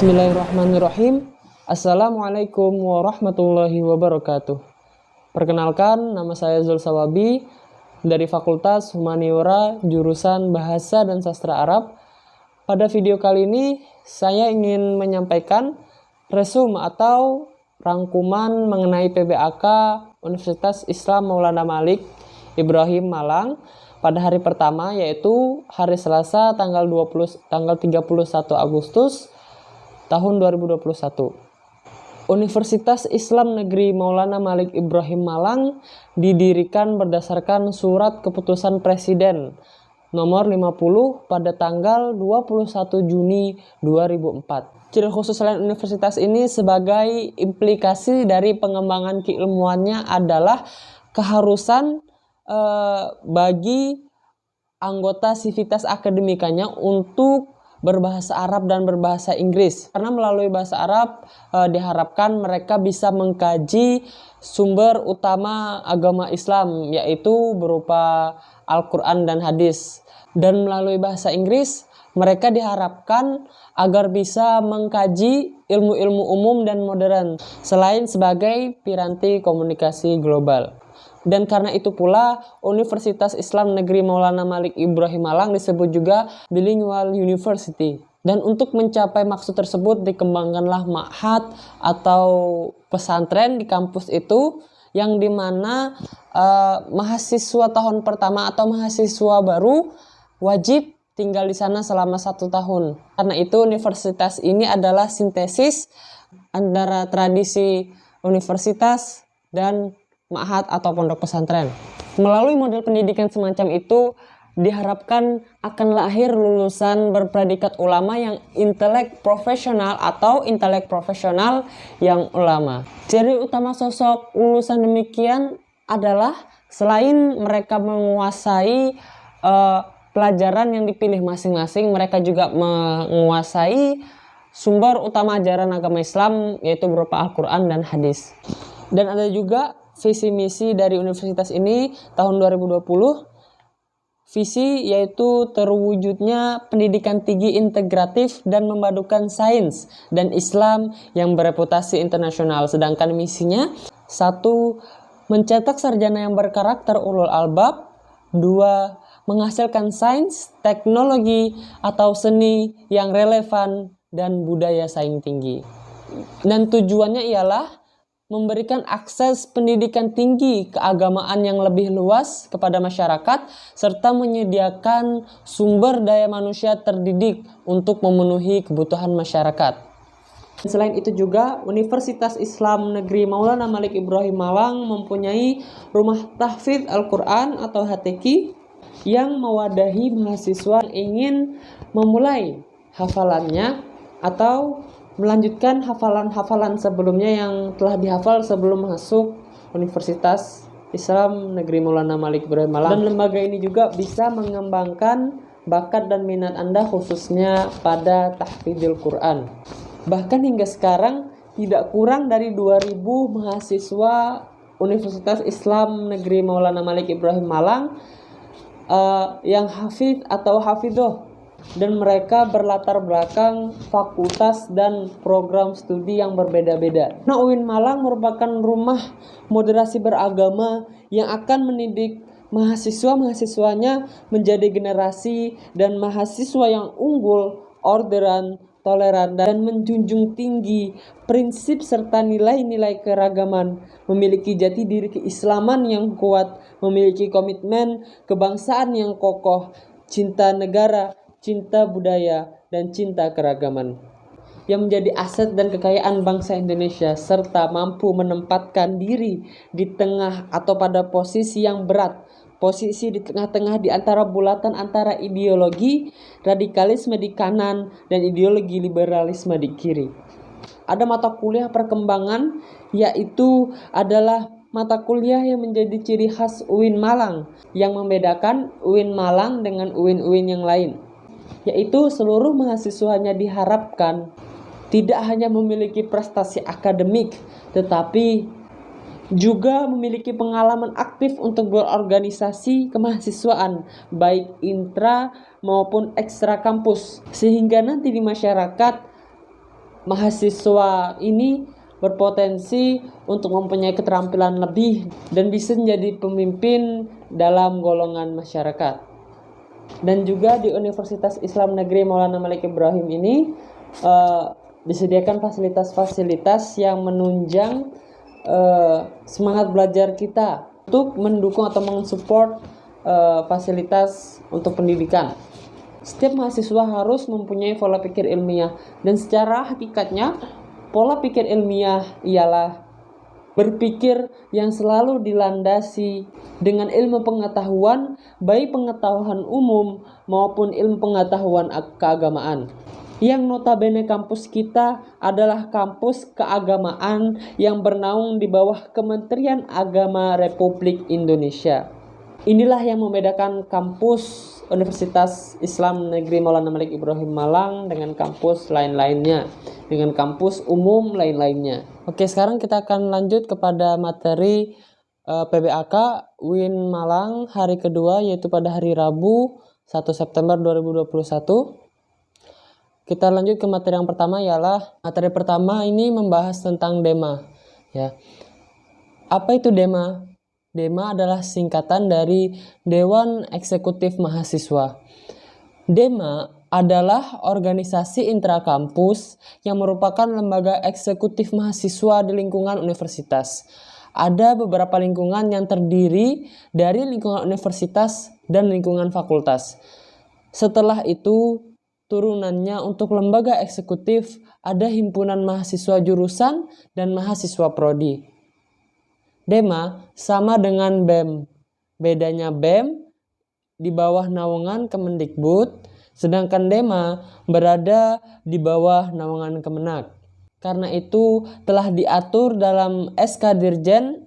Bismillahirrahmanirrahim. Assalamualaikum warahmatullahi wabarakatuh. Perkenalkan, nama saya Zul Sawabi dari Fakultas Humaniora jurusan Bahasa dan Sastra Arab. Pada video kali ini saya ingin menyampaikan resume atau rangkuman mengenai PBAK Universitas Islam Maulana Malik Ibrahim Malang pada hari pertama, yaitu hari Selasa tanggal 31 Agustus tahun 2021. Universitas Islam Negeri Maulana Malik Ibrahim Malang didirikan berdasarkan Surat Keputusan Presiden nomor 50 pada tanggal 21 Juni 2004. Ciri khusus lain universitas ini sebagai implikasi dari pengembangan keilmuannya adalah keharusan bagi anggota sivitas akademikanya untuk berbahasa Arab dan berbahasa Inggris, karena melalui bahasa Arab diharapkan mereka bisa mengkaji sumber utama agama Islam, yaitu berupa Al-Quran dan hadis, dan melalui bahasa Inggris mereka diharapkan agar bisa mengkaji ilmu-ilmu umum dan modern selain sebagai piranti komunikasi global. Dan karena itu pula Universitas Islam Negeri Maulana Malik Ibrahim Malang disebut juga Bilingual University. Dan untuk mencapai maksud tersebut dikembangkanlah ma'had atau pesantren di kampus itu, yang dimana mahasiswa tahun pertama atau mahasiswa baru wajib tinggal di sana selama 1 tahun. Karena itu universitas ini adalah sintesis antara tradisi universitas dan ma'had atau pondok pesantren. Melalui model pendidikan semacam itu diharapkan akan lahir lulusan berpredikat ulama yang intelek profesional atau intelek profesional yang ulama. Ciri utama sosok lulusan demikian adalah selain mereka menguasai pelajaran yang dipilih masing-masing, mereka juga menguasai sumber utama ajaran agama Islam, yaitu berupa Al-Quran dan hadis. Dan ada juga visi misi dari universitas ini tahun 2020, visi yaitu terwujudnya pendidikan tinggi integratif dan memadukan sains dan Islam yang bereputasi internasional. Sedangkan misinya 1. Mencetak sarjana yang berkarakter ulul albab. 2. Menghasilkan sains, teknologi atau seni yang relevan dan budaya saing tinggi. Dan tujuannya ialah memberikan akses pendidikan tinggi keagamaan yang lebih luas kepada masyarakat, serta menyediakan sumber daya manusia terdidik untuk memenuhi kebutuhan masyarakat. Selain itu juga, Universitas Islam Negeri Maulana Malik Ibrahim Malang mempunyai rumah tahfidz Al-Quran atau HTQ yang mewadahi mahasiswa yang ingin memulai hafalannya atau melanjutkan hafalan-hafalan sebelumnya yang telah dihafal sebelum masuk Universitas Islam Negeri Maulana Malik Ibrahim Malang. Dan lembaga ini juga bisa mengembangkan bakat dan minat Anda khususnya pada tahfidzul Quran. Bahkan hingga sekarang tidak kurang dari 2.000 mahasiswa Universitas Islam Negeri Maulana Malik Ibrahim Malang yang hafidz atau hafidhoh, dan mereka berlatar belakang fakultas dan program studi yang berbeda-beda. Nah, UIN Malang merupakan rumah moderasi beragama yang akan mendidik mahasiswa-mahasiswanya menjadi generasi dan mahasiswa yang unggul, orderan, toleran, dan menjunjung tinggi prinsip serta nilai-nilai keragaman, memiliki jati diri keislaman yang kuat, memiliki komitmen kebangsaan yang kokoh, cinta negara, cinta budaya, dan cinta keragaman, yang menjadi aset dan kekayaan bangsa Indonesia, serta mampu menempatkan diri di tengah atau pada posisi yang berat, posisi di tengah-tengah di antara bulatan antara ideologi radikalisme di kanan dan ideologi liberalisme di kiri. Ada mata kuliah perkembangan, yaitu adalah mata kuliah yang menjadi ciri khas UIN Malang, yang membedakan UIN Malang dengan UIN-UIN yang lain, yaitu seluruh mahasiswanya diharapkan tidak hanya memiliki prestasi akademik, tetapi juga memiliki pengalaman aktif untuk berorganisasi kemahasiswaan, baik intra maupun ekstra kampus, sehingga nanti di masyarakat mahasiswa ini berpotensi untuk mempunyai keterampilan lebih dan bisa menjadi pemimpin dalam golongan masyarakat. Dan juga di Universitas Islam Negeri Maulana Malik Ibrahim ini disediakan fasilitas-fasilitas yang menunjang semangat belajar kita untuk mendukung atau mensupport fasilitas untuk pendidikan. Setiap mahasiswa harus mempunyai pola pikir ilmiah, dan secara hakikatnya pola pikir ilmiah ialah berpikir yang selalu dilandasi dengan ilmu pengetahuan, baik pengetahuan umum maupun ilmu pengetahuan keagamaan. Yang notabene kampus kita adalah kampus keagamaan yang bernaung di bawah Kementerian Agama Republik Indonesia. Inilah yang membedakan kampus Universitas Islam Negeri Maulana Malik Ibrahim Malang dengan kampus lain-lainnya, dengan kampus umum lain-lainnya. Oke, sekarang kita akan lanjut kepada materi PBAK UIN Malang hari kedua, yaitu pada hari Rabu 1 September 2021. Kita lanjut ke materi yang pertama, ialah materi pertama ini membahas tentang DEMA. Ya. Apa itu DEMA? DEMA adalah singkatan dari Dewan Eksekutif Mahasiswa. DEMA adalah organisasi intrakampus yang merupakan lembaga eksekutif mahasiswa di lingkungan universitas. Ada beberapa lingkungan yang terdiri dari lingkungan universitas dan lingkungan fakultas. Setelah itu, turunannya untuk lembaga eksekutif ada himpunan mahasiswa jurusan dan mahasiswa prodi. DEMA sama dengan BEM. Bedanya BEM di bawah naungan Kemendikbud, sedangkan DEMA berada di bawah naungan Kemenak. Karena itu telah diatur dalam SK Dirjen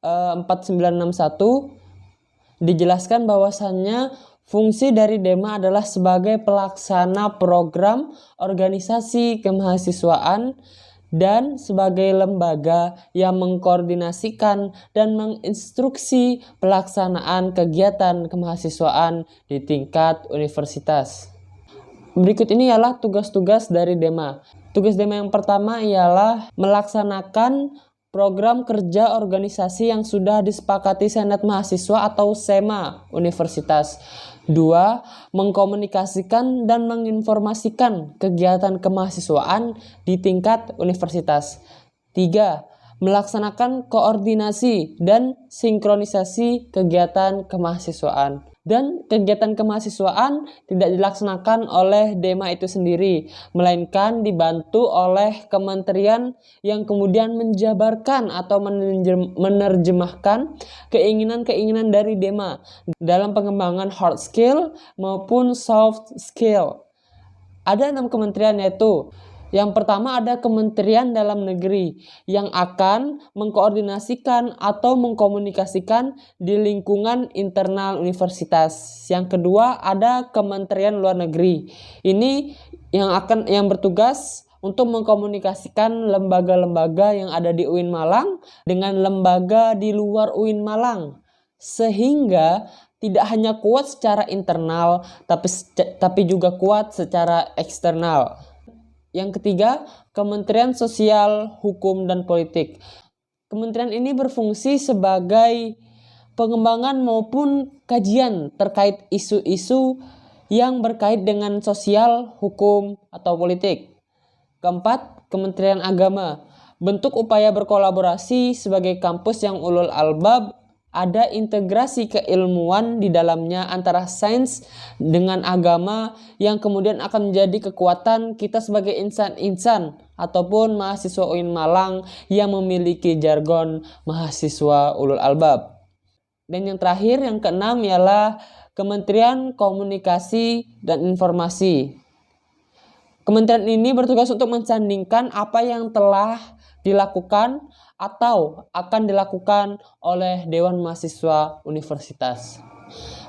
4961, dijelaskan bahwasannya fungsi dari DEMA adalah sebagai pelaksana program organisasi kemahasiswaan dan sebagai lembaga yang mengkoordinasikan dan menginstruksi pelaksanaan kegiatan kemahasiswaan di tingkat universitas. Berikut ini ialah tugas-tugas dari DEMA. Tugas DEMA yang pertama ialah melaksanakan program kerja organisasi yang sudah disepakati Senat Mahasiswa atau SEMA Universitas. 2. Mengkomunikasikan dan menginformasikan kegiatan kemahasiswaan di tingkat universitas. 3. Melaksanakan koordinasi dan sinkronisasi kegiatan kemahasiswaan. Dan kegiatan kemahasiswaan tidak dilaksanakan oleh DEMA itu sendiri, melainkan dibantu oleh kementerian yang kemudian menjabarkan atau menerjemahkan keinginan-keinginan dari DEMA dalam pengembangan hard skill maupun soft skill. Ada 6 kementerian, yaitu yang pertama ada Kementerian Dalam Negeri yang akan mengkoordinasikan atau mengkomunikasikan di lingkungan internal universitas. Yang kedua ada Kementerian Luar Negeri. Ini yang bertugas untuk mengkomunikasikan lembaga-lembaga yang ada di UIN Malang dengan lembaga di luar UIN Malang, sehingga tidak hanya kuat secara internal tapi juga kuat secara eksternal. Yang ketiga, Kementerian Sosial, Hukum, dan Politik. Kementerian ini berfungsi sebagai pengembangan maupun kajian terkait isu-isu yang berkait dengan sosial, hukum, atau politik. Keempat, Kementerian Agama. Bentuk upaya berkolaborasi sebagai kampus yang ulul albab, ada integrasi keilmuan di dalamnya antara sains dengan agama yang kemudian akan menjadi kekuatan kita sebagai insan-insan ataupun mahasiswa UIN Malang yang memiliki jargon mahasiswa ulul albab. Dan yang terakhir, yang keenam, ialah Kementerian Komunikasi dan Informasi. Kementerian ini bertugas untuk mensandingkan apa yang telah dilakukan atau akan dilakukan oleh Dewan Mahasiswa Universitas.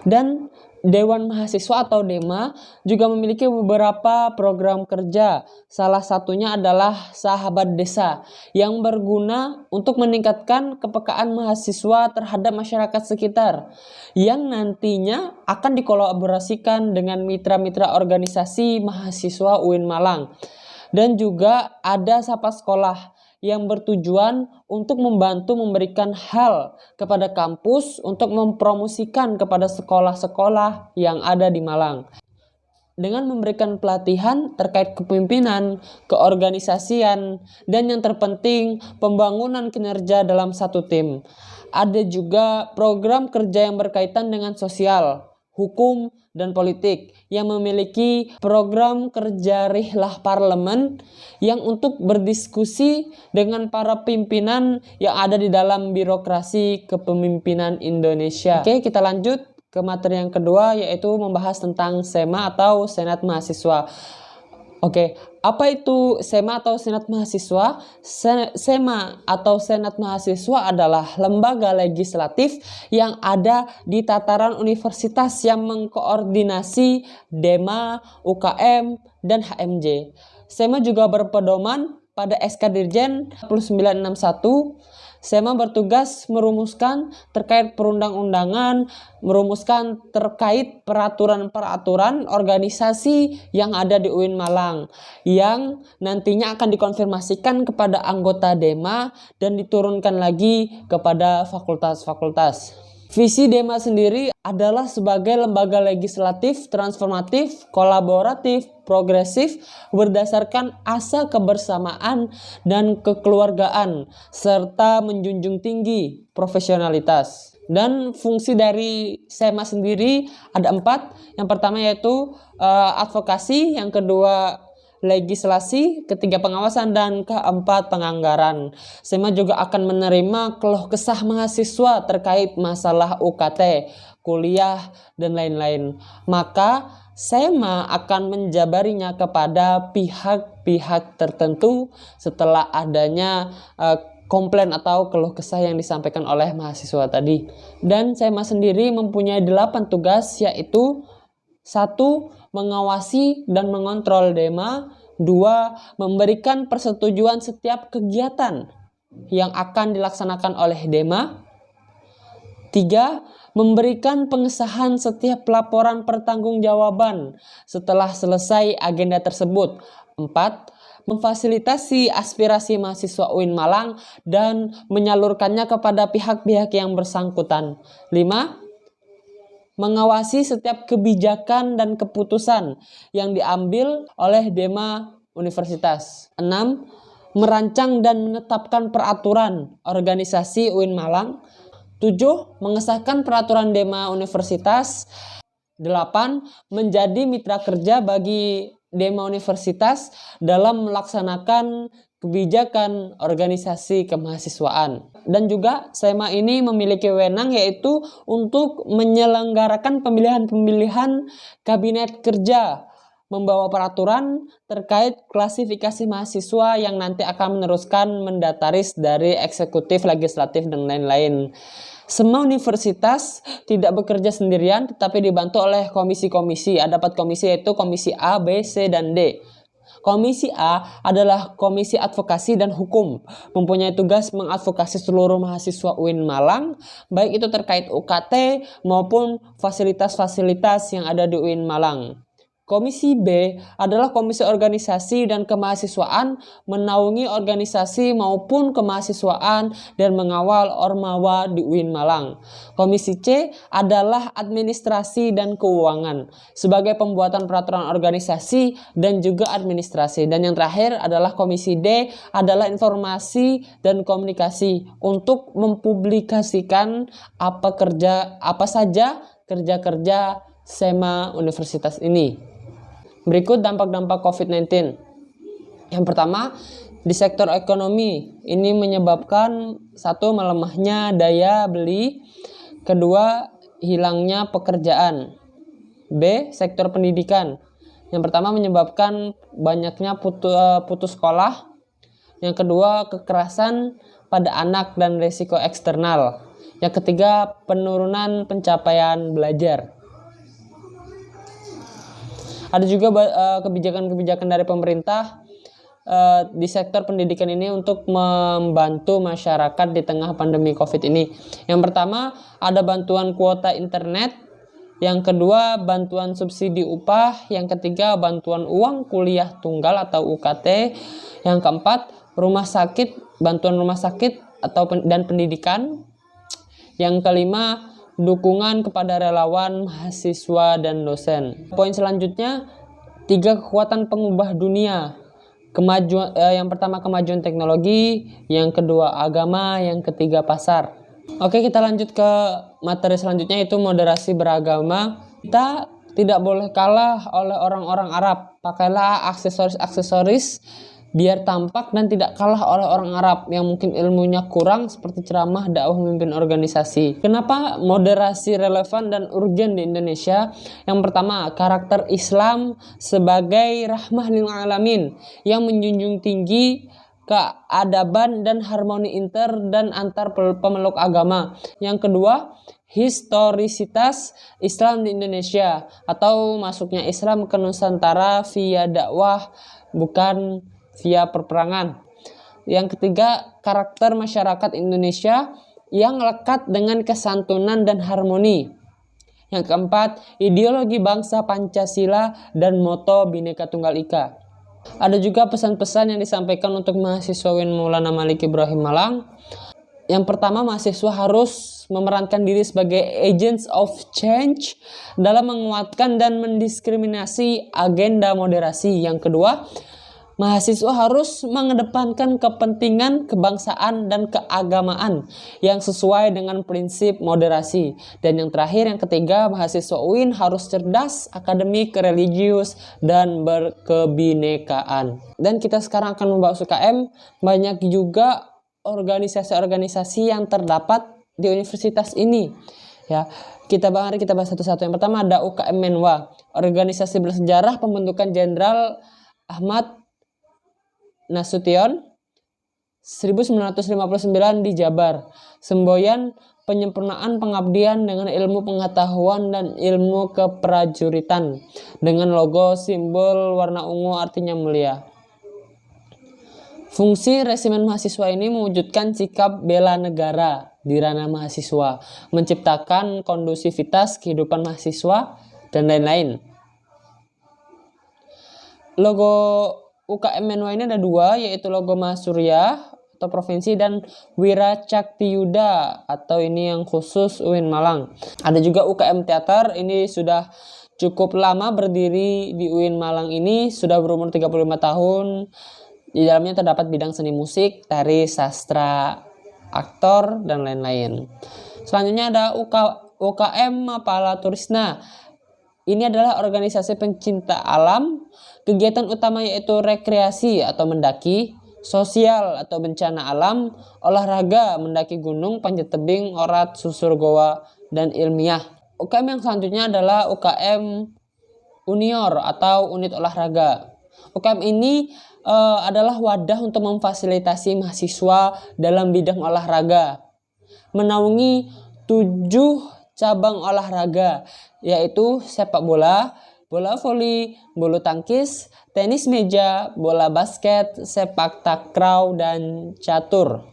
Dan Dewan Mahasiswa atau DEMA juga memiliki beberapa program kerja. Salah satunya adalah Sahabat Desa yang berguna untuk meningkatkan kepekaan mahasiswa terhadap masyarakat sekitar yang nantinya akan dikolaborasikan dengan mitra-mitra organisasi mahasiswa UIN Malang. Dan juga ada Sapa Sekolah yang bertujuan untuk membantu memberikan hal kepada kampus untuk mempromosikan kepada sekolah-sekolah yang ada di Malang. Dengan memberikan pelatihan terkait kepemimpinan, keorganisasian, dan yang terpenting pembangunan kinerja dalam satu tim. Ada juga program kerja yang berkaitan dengan sosial, hukum, dan politik yang memiliki program kerja Rihlah Parlemen yang untuk berdiskusi dengan para pimpinan yang ada di dalam birokrasi kepemimpinan Indonesia. Oke, kita lanjut ke materi yang kedua, yaitu membahas tentang SEMA atau Senat Mahasiswa. Oke, apa itu SEMA atau Senat Mahasiswa? SEMA atau Senat Mahasiswa adalah lembaga legislatif yang ada di tataran universitas yang mengkoordinasi DEMA, UKM, dan HMJ. SEMA juga berpedoman pada SK Dirjen 4961. SEMA bertugas merumuskan terkait perundang-undangan, merumuskan terkait peraturan-peraturan organisasi yang ada di UIN Malang, yang nantinya akan dikonfirmasikan kepada anggota DEMA dan diturunkan lagi kepada fakultas-fakultas. Visi DEMA sendiri adalah sebagai lembaga legislatif, transformatif, kolaboratif, progresif, berdasarkan asa kebersamaan dan kekeluargaan, serta menjunjung tinggi profesionalitas. Dan fungsi dari SEMA sendiri ada 4. Yang pertama yaitu advokasi, yang kedua legislasi, ketiga pengawasan, dan keempat penganggaran. SEMA juga akan menerima keluh kesah mahasiswa terkait masalah UKT, kuliah, dan lain-lain. Maka SEMA akan menjabarinya kepada pihak-pihak tertentu setelah adanya komplain atau keluh kesah yang disampaikan oleh mahasiswa tadi. Dan SEMA sendiri mempunyai 8 tugas, yaitu 1. Mengawasi dan mengontrol DEMA. 2. Memberikan persetujuan setiap kegiatan yang akan dilaksanakan oleh DEMA. 3. Memberikan pengesahan setiap laporan pertanggungjawaban setelah selesai agenda tersebut. 4. Memfasilitasi aspirasi mahasiswa UIN Malang dan menyalurkannya kepada pihak-pihak yang bersangkutan. 5. Mengawasi setiap kebijakan dan keputusan yang diambil oleh DEMA Universitas. 6. Merancang dan menetapkan peraturan organisasi UIN Malang. 7. Mengesahkan peraturan DEMA Universitas. 8. Menjadi mitra kerja bagi DEMA Universitas dalam melaksanakan kebijakan organisasi kemahasiswaan. Dan juga SEMA ini memiliki wewenang yaitu untuk menyelenggarakan pemilihan-pemilihan kabinet kerja, membawa peraturan terkait klasifikasi mahasiswa yang nanti akan meneruskan mendataris dari eksekutif, legislatif, dan lain-lain. Semua universitas tidak bekerja sendirian tetapi dibantu oleh komisi-komisi. Ada 4 komisi, yaitu komisi A, B, C, dan D. Komisi A adalah Komisi Advokasi dan Hukum, mempunyai tugas mengadvokasi seluruh mahasiswa UIN Malang, baik itu terkait UKT maupun fasilitas-fasilitas yang ada di UIN Malang. Komisi B adalah Komisi Organisasi dan Kemahasiswaan, menaungi organisasi maupun kemahasiswaan dan mengawal ormawa di UIN Malang. Komisi C adalah Administrasi dan Keuangan, sebagai pembuatan peraturan organisasi dan juga administrasi. Dan yang terakhir adalah Komisi D, adalah Informasi dan Komunikasi, untuk mempublikasikan apa saja kerja-kerja SEMA universitas ini. Berikut dampak-dampak COVID-19. Yang pertama, di sektor ekonomi, ini menyebabkan 1. Melemahnya daya beli. 2. Hilangnya pekerjaan. B. Sektor pendidikan. Yang pertama, menyebabkan banyaknya putus sekolah. Yang kedua, kekerasan pada anak dan risiko eksternal. Yang ketiga, penurunan pencapaian belajar. Ada juga kebijakan-kebijakan dari pemerintah di sektor pendidikan ini untuk membantu masyarakat di tengah pandemi COVID ini. Yang pertama, ada bantuan kuota internet Yang kedua, bantuan subsidi upah. Yang ketiga, bantuan uang kuliah tunggal atau UKT. Yang keempat, bantuan rumah sakit dan pendidikan. Yang kelima, dukungan kepada relawan, mahasiswa, dan dosen. Poin selanjutnya, 3 kekuatan pengubah dunia. Yang pertama kemajuan teknologi, yang kedua agama, yang ketiga pasar. Oke, kita lanjut ke materi selanjutnya, yaitu moderasi beragama. Kita tidak boleh kalah oleh orang-orang Arab. Pakailah aksesoris-aksesoris biar tampak dan tidak kalah oleh orang Arab yang mungkin ilmunya kurang, seperti ceramah, dakwah, memimpin organisasi. Kenapa moderasi relevan dan urgen di Indonesia? Yang pertama, karakter Islam sebagai rahmah lil alamin yang menjunjung tinggi keadaban dan harmoni inter dan antar pemeluk agama. Yang kedua, historisitas Islam di Indonesia atau masuknya Islam ke Nusantara via dakwah, bukan via perperangan. Yang ketiga, karakter masyarakat Indonesia yang lekat dengan kesantunan dan harmoni. Yang keempat, ideologi bangsa Pancasila dan moto Bhinneka Tunggal Ika. Ada juga pesan-pesan yang disampaikan untuk mahasiswa UIN Maulana Malik Ibrahim Malang. Yang pertama, mahasiswa harus memerankan diri sebagai agents of change dalam menguatkan dan mendiskriminasi agenda moderasi. Yang kedua, mahasiswa harus mengedepankan kepentingan kebangsaan dan keagamaan yang sesuai dengan prinsip moderasi. Dan yang terakhir, yang ketiga, mahasiswa UIN harus cerdas, akademik, religius, dan berkebinekaan. Dan kita sekarang akan membahas UKM. Banyak juga organisasi-organisasi yang terdapat di universitas ini. Ya, kita bahas satu-satu. Yang pertama ada UKM Menwa, organisasi bersejarah pembentukan Jenderal Ahmad Nasution 1959 di Jabar. Semboyan penyempurnaan pengabdian dengan ilmu pengetahuan dan ilmu keprajuritan, dengan logo simbol warna ungu artinya mulia. Fungsi resimen mahasiswa ini mewujudkan sikap bela negara di ranah mahasiswa, menciptakan kondusivitas kehidupan mahasiswa, dan lain-lain. Logo UKM Menwa ini ada 2, yaitu logo Masurya atau provinsi dan Wira Caktiyuda atau ini yang khusus UIN Malang. Ada juga UKM Teater, ini sudah cukup lama berdiri di UIN Malang ini, sudah berumur 35 tahun. Di dalamnya terdapat bidang seni musik, tari, sastra, aktor, dan lain-lain. Selanjutnya ada UKM Mapala Turisna. Ini adalah organisasi pencinta alam. Kegiatan utama yaitu rekreasi atau mendaki, sosial atau bencana alam, olahraga, mendaki gunung, panjat tebing, orat, susur goa, dan ilmiah. UKM yang selanjutnya adalah UKM Unior atau unit olahraga. UKM ini adalah wadah untuk memfasilitasi mahasiswa dalam bidang olahraga. Menaungi 7 cabang olahraga, yaitu sepak bola, bola voli, bulu tangkis, tenis meja, bola basket, sepak takraw, dan catur.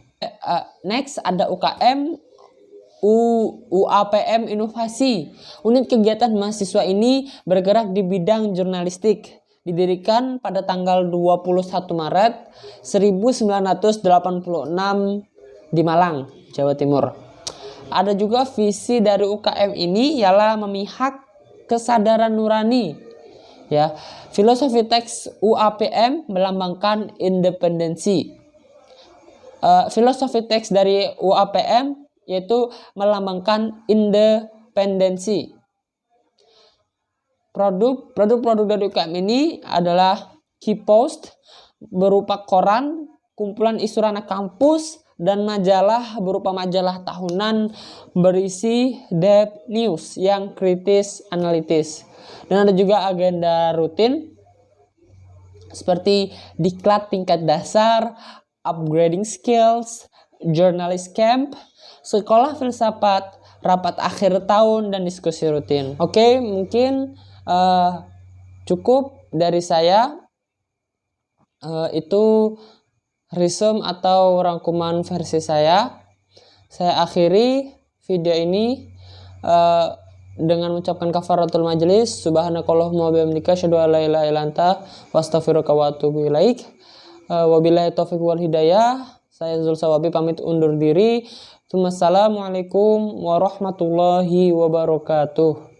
Next ada UKM UAPM Inovasi. Unit kegiatan mahasiswa ini bergerak di bidang jurnalistik. Didirikan pada tanggal 21 Maret 1986 di Malang, Jawa Timur. Ada juga visi dari UKM ini ialah memihak kesadaran nurani. Ya, filosofi teks UAPM melambangkan independensi. Filosofi teks dari UAPM yaitu melambangkan independensi. Produk dari UKM ini adalah key post berupa koran, kumpulan isu ranah kampus, dan majalah berupa majalah tahunan berisi depth news yang kritis analitis. Dan ada juga agenda rutin seperti diklat tingkat dasar, upgrading skills, journalist camp, sekolah filsafat, rapat akhir tahun, dan diskusi rutin. Oke, mungkin cukup dari saya. Itu resume atau rangkuman versi saya. Saya akhiri video ini. dengan mengucapkan kafaratul majelis. Subhanakallahumma wa bihamdika asyhadu an la ilaha illa anta wa astaghfiruka wa atubu ilaik. Wabillahi taufiq wal hidayah. Saya Zulsawabi pamit undur diri. Wassalamualaikum warahmatullahi wabarakatuh.